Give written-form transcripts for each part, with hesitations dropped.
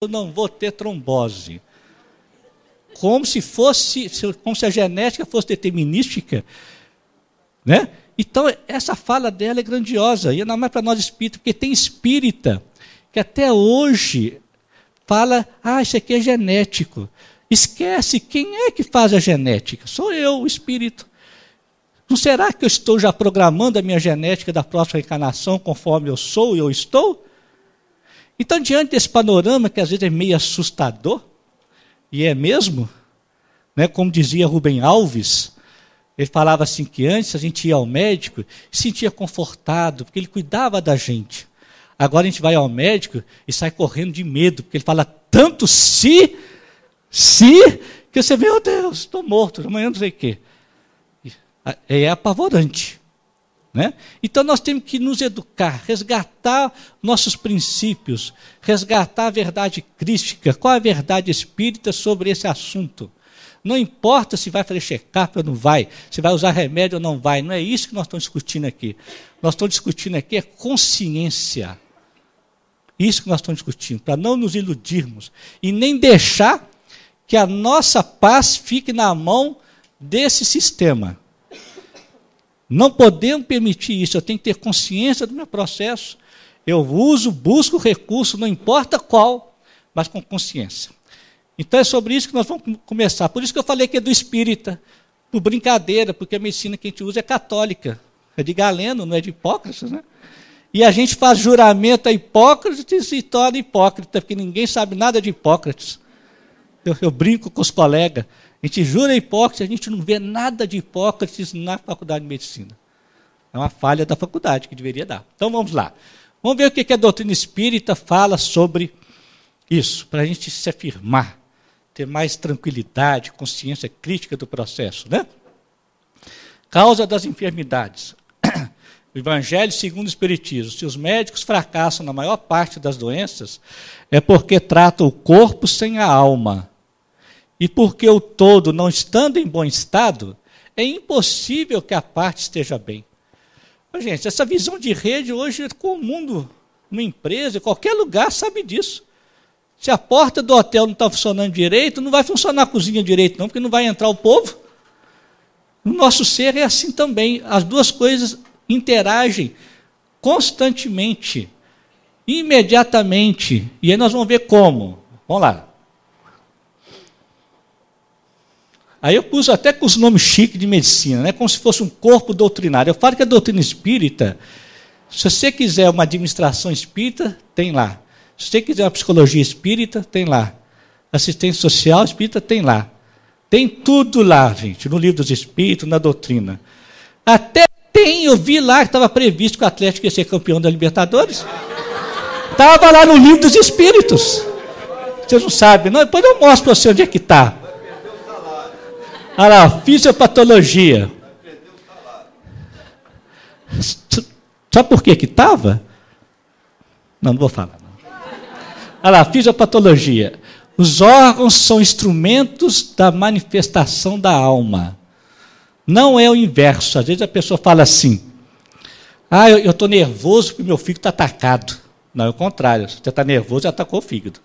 eu não vou ter trombose. Como se a genética fosse determinística, né? Então, essa fala dela é grandiosa, e ainda mais para nós espíritas, porque tem espírita que até hoje fala, isso aqui é genético. Esquece, quem é que faz a genética? Sou eu, o espírito. Não será que eu estou já programando a minha genética da próxima reencarnação conforme eu sou e eu estou? Então, diante desse panorama, que às vezes é meio assustador, e é mesmo, né, como dizia Rubem Alves, ele falava assim que antes a gente ia ao médico e se sentia confortado, porque ele cuidava da gente. Agora a gente vai ao médico e sai correndo de medo, porque ele fala tanto se, que você, meu Deus, estou morto, amanhã não sei o quê. É apavorante. Né? Então nós temos que nos educar, resgatar nossos princípios, resgatar a verdade crística, qual é a verdade espírita sobre esse assunto. Não importa se vai fazer check-up ou não vai, se vai usar remédio ou não vai, não é isso que nós estamos discutindo aqui. Nós estamos discutindo aqui é consciência. Isso que nós estamos discutindo, para não nos iludirmos e nem deixar que a nossa paz fique na mão desse sistema. Não podemos permitir isso, eu tenho que ter consciência do meu processo. Eu uso, busco recurso, não importa qual, mas com consciência. Então é sobre isso que nós vamos começar. Por isso que eu falei que é do espírita, por brincadeira, porque a medicina que a gente usa é católica. É de Galeno, não é de Hipócrates, né? E a gente faz juramento a Hipócrates e se torna hipócrita, porque ninguém sabe nada de Hipócrates. Eu brinco com os colegas. A gente jura Hipócrates, a gente não vê nada de Hipócrates na faculdade de medicina. É uma falha da faculdade que deveria dar. Então vamos lá. Vamos ver o que a doutrina espírita fala sobre isso, para a gente se afirmar, ter mais tranquilidade, consciência crítica do processo, né? Causa das enfermidades. O Evangelho segundo o Espiritismo. Se os médicos fracassam na maior parte das doenças, é porque tratam o corpo sem a alma. E porque o todo, não estando em bom estado, é impossível que a parte esteja bem. Mas, gente, essa visão de rede hoje é comum numa empresa, em qualquer lugar sabe disso. Se a porta do hotel não está funcionando direito, não vai funcionar a cozinha direito não, porque não vai entrar o povo. No nosso ser é assim também. As duas coisas interagem constantemente, imediatamente. E aí nós vamos ver como. Vamos lá. Aí eu pus até com os nomes chiques de medicina, né? Como se fosse um corpo doutrinário. Eu falo que a doutrina espírita, se você quiser uma administração espírita, tem lá. Se você quiser uma psicologia espírita, tem lá. Assistência social espírita, tem lá. Tem tudo lá, gente, no livro dos espíritos, na doutrina. Até eu vi lá que estava previsto que o Atlético ia ser campeão da Libertadores. Estava lá no livro dos espíritos. Vocês não sabem, não? Depois eu mostro para você onde é que está. Olha lá, fisiopatologia. Sabe por que estava? Não vou falar. Olha lá, fisiopatologia. Os órgãos são instrumentos da manifestação da alma. Não é o inverso. Às vezes a pessoa fala assim, eu estou nervoso porque meu fígado está atacado. Não, é o contrário. Se você está nervoso, já atacou o fígado.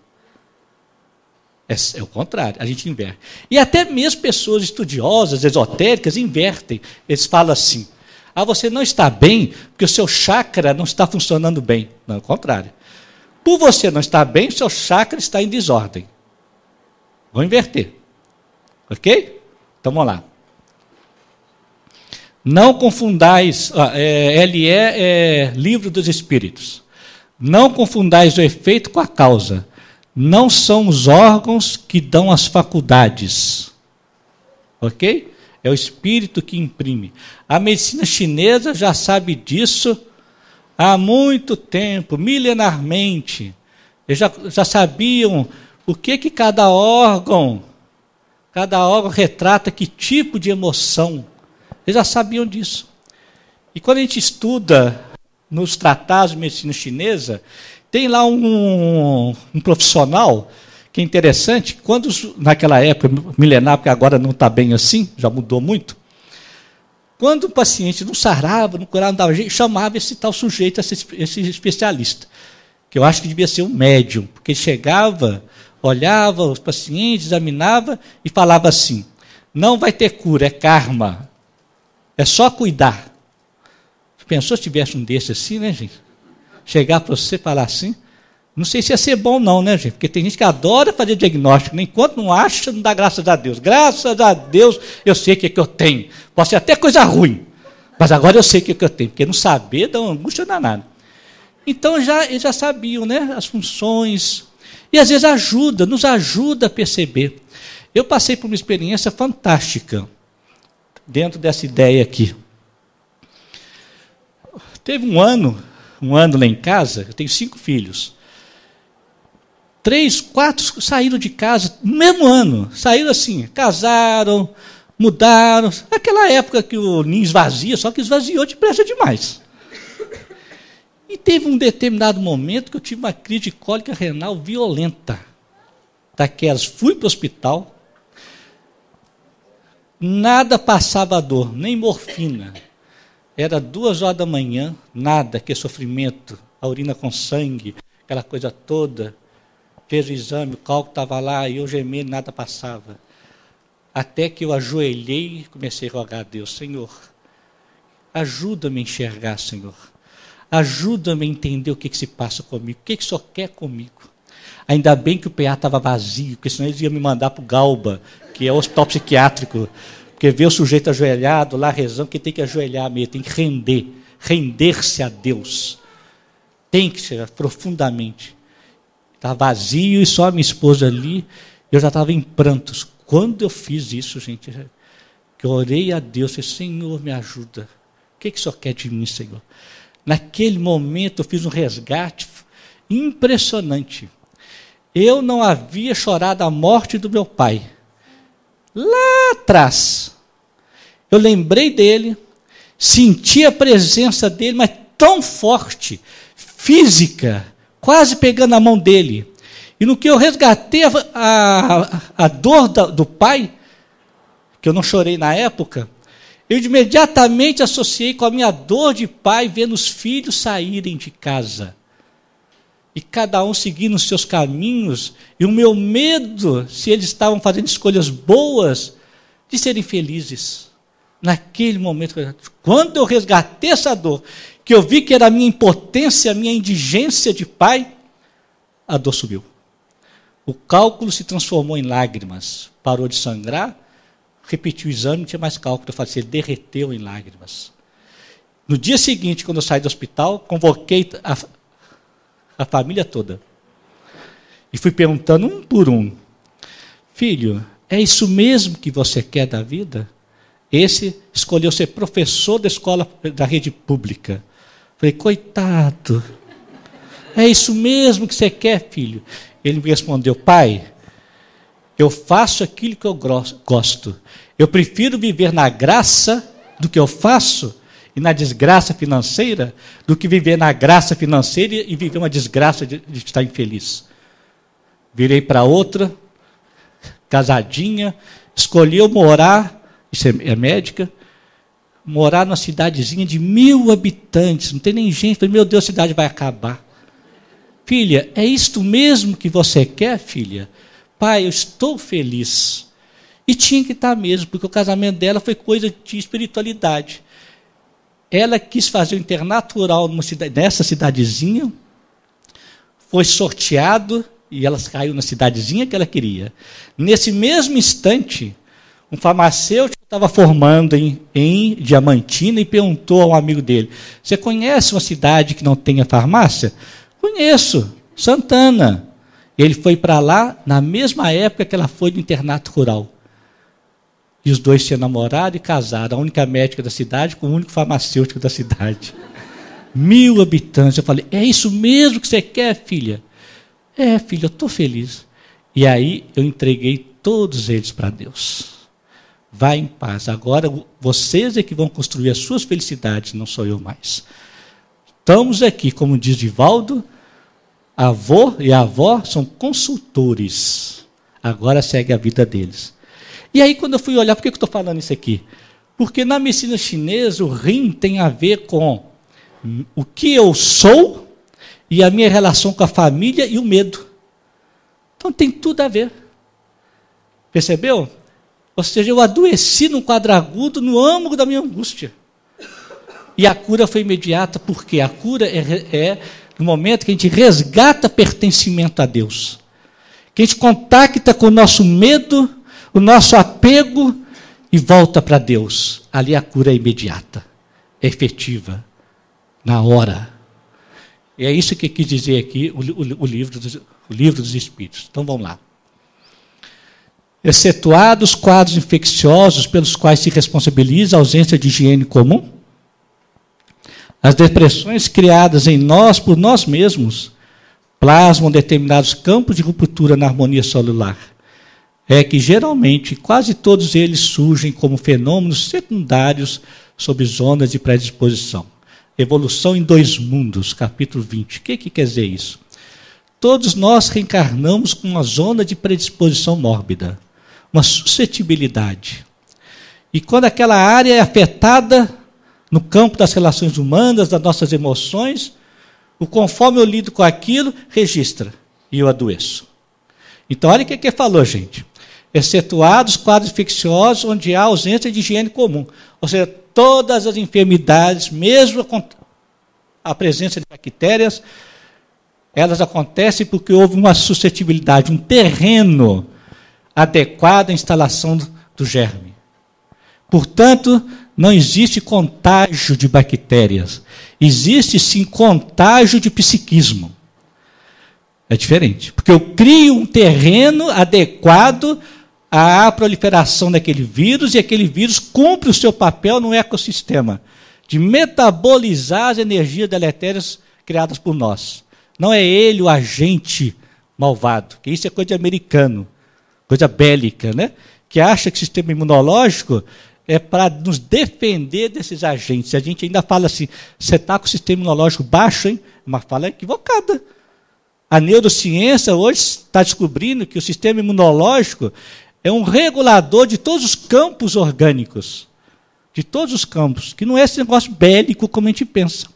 É o contrário, a gente inverte. E até mesmo pessoas estudiosas, esotéricas, invertem. Eles falam assim, você não está bem porque o seu chakra não está funcionando bem. Não, é o contrário. Por você não estar bem, o seu chakra está em desordem. Vou inverter. Ok? Então vamos lá. Não confundais, LE é Livro dos Espíritos. Não confundais o efeito com a causa. Não são os órgãos que dão as faculdades. Ok? É o espírito que imprime. A medicina chinesa já sabe disso há muito tempo, milenarmente. Eles já sabiam o que cada órgão retrata, que tipo de emoção. Eles já sabiam disso. E quando a gente estuda nos tratados de medicina chinesa, tem lá um profissional que é interessante, quando naquela época, milenar, porque agora não está bem assim, já mudou muito, quando o paciente não sarava, não curava, não dava jeito, chamava esse tal sujeito, esse especialista, que eu acho que devia ser um médium, porque ele chegava olhava os pacientes, examinava e falava assim: não vai ter cura, é karma. É só cuidar. Pensou se tivesse um desse assim, né, gente? Chegar para você e falar assim? Não sei se ia ser bom não, né, gente? Porque tem gente que adora fazer diagnóstico, né? Enquanto não acha, não dá graças a Deus. Graças a Deus, eu sei o que é que eu tenho. Pode ser até coisa ruim, mas agora eu sei o que é que eu tenho, porque não saber dá uma angústia danada. Então, eles já sabiam, né, as funções, e às vezes nos ajuda a perceber. Eu passei por uma experiência fantástica, dentro dessa ideia aqui. Teve um ano lá em casa, eu tenho 5 filhos. 3, 4 saíram de casa no mesmo ano. Saíram assim, casaram, mudaram. Aquela época que o ninho esvazia, só que esvaziou depressa demais. E teve um determinado momento que eu tive uma crise de cólica renal violenta. Daquelas, fui para o hospital, nada passava dor, nem morfina. Era 2 horas da manhã, nada, que sofrimento, a urina com sangue, aquela coisa toda. Fez o exame, o cálculo estava lá, e eu gemendo, nada passava. Até que eu ajoelhei e comecei a rogar a Deus: Senhor, ajuda-me a enxergar, Senhor. Ajuda-me a entender o que se passa comigo, o que o Senhor quer comigo. Ainda bem que o PA estava vazio, porque senão eles iam me mandar para o Galba, que é o hospital psiquiátrico. Porque ver o sujeito ajoelhado lá rezando, que tem que ajoelhar mesmo, tem que render-se a Deus. Tem que ser profundamente. Estava vazio e só a minha esposa ali, eu já estava em prantos. Quando eu fiz isso, gente, que eu orei a Deus, falei: Senhor, me ajuda. O que o Senhor quer de mim, Senhor? Naquele momento eu fiz um resgate impressionante. Eu não havia chorado a morte do meu pai. Lá atrás, eu lembrei dele, senti a presença dele, mas tão forte, física, quase pegando a mão dele. E no que eu resgatei a dor do pai, que eu não chorei na época, eu imediatamente associei com a minha dor de pai, vendo os filhos saírem de casa. E cada um seguindo os seus caminhos, e o meu medo, se eles estavam fazendo escolhas boas, de serem felizes. Naquele momento, quando eu resgatei essa dor, que eu vi que era a minha impotência, a minha indigência de pai, a dor subiu. O cálculo se transformou em lágrimas, parou de sangrar, repeti o exame, não tinha mais cálculo, eu falei: ele derreteu em lágrimas. No dia seguinte, quando eu saí do hospital, convoquei a família toda. E fui perguntando um por um: filho, é isso mesmo que você quer da vida? Esse escolheu ser professor da escola da rede pública. Falei: coitado, é isso mesmo que você quer, filho? Ele me respondeu: pai, eu faço aquilo que eu gosto. Eu prefiro viver na graça do que eu faço e na desgraça financeira, do que viver na graça financeira e viver uma desgraça de estar infeliz. Virei para outra, casadinha, escolheu morar, isso é médica, morar numa cidadezinha de 1000 habitantes, não tem nem gente. Falei: meu Deus, a cidade vai acabar. Filha, é isto mesmo que você quer, filha? Pai, eu estou feliz. E tinha que estar mesmo, porque o casamento dela foi coisa de espiritualidade. Ela quis fazer o internato rural nessa cidadezinha, foi sorteado e ela caiu na cidadezinha que ela queria. Nesse mesmo instante, um farmacêutico estava formando em Diamantina e perguntou a um amigo dele: você conhece uma cidade que não tenha farmácia? Conheço, Santana. Ele foi para lá na mesma época que ela foi do internato rural. E os dois se namoraram e casaram. A única médica da cidade com o único farmacêutico da cidade. 1000 habitantes. Eu falei: é isso mesmo que você quer, filha? É, filha, eu estou feliz. E aí eu entreguei todos eles para Deus. Vá em paz. Agora vocês é que vão construir as suas felicidades, não sou eu mais. Estamos aqui, como diz Divaldo, avô e a avó são consultores. Agora segue a vida deles. E aí, quando eu fui olhar, por que eu estou falando isso aqui? Porque na medicina chinesa, o yin tem a ver com o que eu sou e a minha relação com a família e o medo. Então tem tudo a ver. Percebeu? Ou seja, eu adoeci num quadro agudo no âmago da minha angústia. E a cura foi imediata, porque a cura é no momento que a gente resgata pertencimento a Deus. Que a gente contacta com o nosso medo, o nosso apego e volta para Deus. Ali a cura é imediata, é efetiva, na hora. E é isso que quis dizer aqui o livro dos Espíritos. Então vamos lá. Excetuados quadros infecciosos pelos quais se responsabiliza a ausência de higiene comum, as depressões criadas em nós por nós mesmos plasmam determinados campos de ruptura na harmonia celular. É que geralmente quase todos eles surgem como fenômenos secundários sob zonas de predisposição. Evolução em dois mundos, capítulo 20. O que quer dizer isso? Todos nós reencarnamos com uma zona de predisposição mórbida, uma suscetibilidade. E quando aquela área é afetada no campo das relações humanas, das nossas emoções, o conforme eu lido com aquilo, registra, e eu adoeço. Então, olha o que falou, gente. Excetuados quadros infecciosos onde há ausência de higiene comum. Ou seja, todas as enfermidades, mesmo com a presença de bactérias, elas acontecem porque houve uma suscetibilidade, um terreno adequado à instalação do germe. Portanto, não existe contágio de bactérias. Existe, sim, contágio de psiquismo. É diferente. Porque eu crio um terreno adequado à proliferação daquele vírus e aquele vírus cumpre o seu papel no ecossistema de metabolizar as energias deletérias criadas por nós. Não é ele o agente malvado, que isso é coisa de americano, coisa bélica, né? Que acha que o sistema imunológico é para nos defender desses agentes. A gente ainda fala assim, você está com o sistema imunológico baixo, hein? Uma fala equivocada. A neurociência hoje está descobrindo que o sistema imunológico é um regulador de todos os campos orgânicos. De todos os campos, que não é esse negócio bélico como a gente pensa.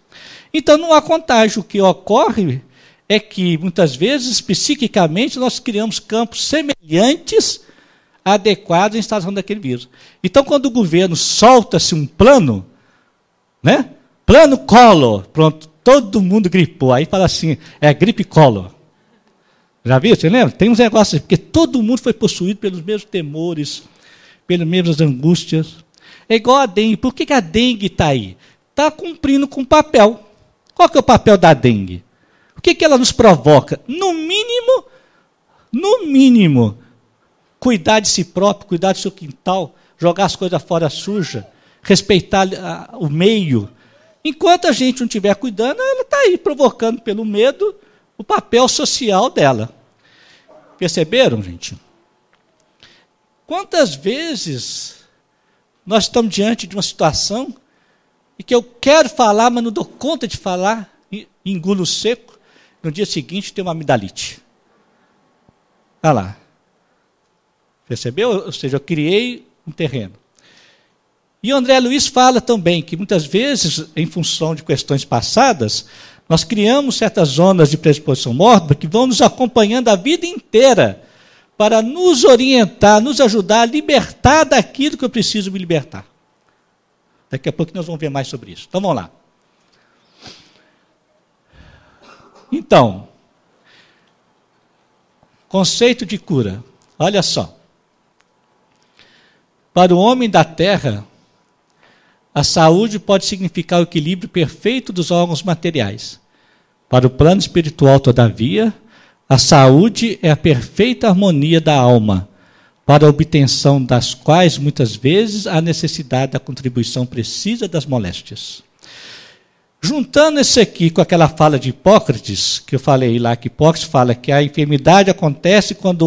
Então não há contágio. O que ocorre é que, muitas vezes, psiquicamente, nós criamos campos semelhantes adequados à instalação daquele vírus. Então, quando o governo solta-se um plano, né? Plano Collor, pronto, todo mundo gripou. Aí fala assim, é gripe Collor. Já viu? Você lembra? Tem uns negócios, porque todo mundo foi possuído pelos mesmos temores, pelas mesmas angústias. É igual a dengue. Por que a dengue está aí? Está cumprindo com o papel. Qual que é o papel da dengue? O que ela nos provoca? No mínimo, cuidar de si próprio, cuidar do seu quintal, jogar as coisas fora suja, respeitar o meio. Enquanto a gente não estiver cuidando, ela está aí provocando pelo medo o papel social dela. Perceberam, gente? Quantas vezes nós estamos diante de uma situação e que eu quero falar, mas não dou conta de falar, engulo seco, no dia seguinte tem uma amidalite. Olha lá. Percebeu? Ou seja, eu criei um terreno. E o André Luiz fala também que muitas vezes, em função de questões passadas, nós criamos certas zonas de predisposição mórbida que vão nos acompanhando a vida inteira para nos orientar, nos ajudar a libertar daquilo que eu preciso me libertar. Daqui a pouco nós vamos ver mais sobre isso. Então vamos lá. Então, conceito de cura. Olha só. Para o homem da terra, a saúde pode significar o equilíbrio perfeito dos órgãos materiais. Para o plano espiritual, todavia, a saúde é a perfeita harmonia da alma, para a obtenção das quais, muitas vezes, há necessidade da contribuição precisa das moléstias. Juntando isso aqui com aquela fala de Hipócrates, que eu falei lá, que Hipócrates fala que a enfermidade acontece quando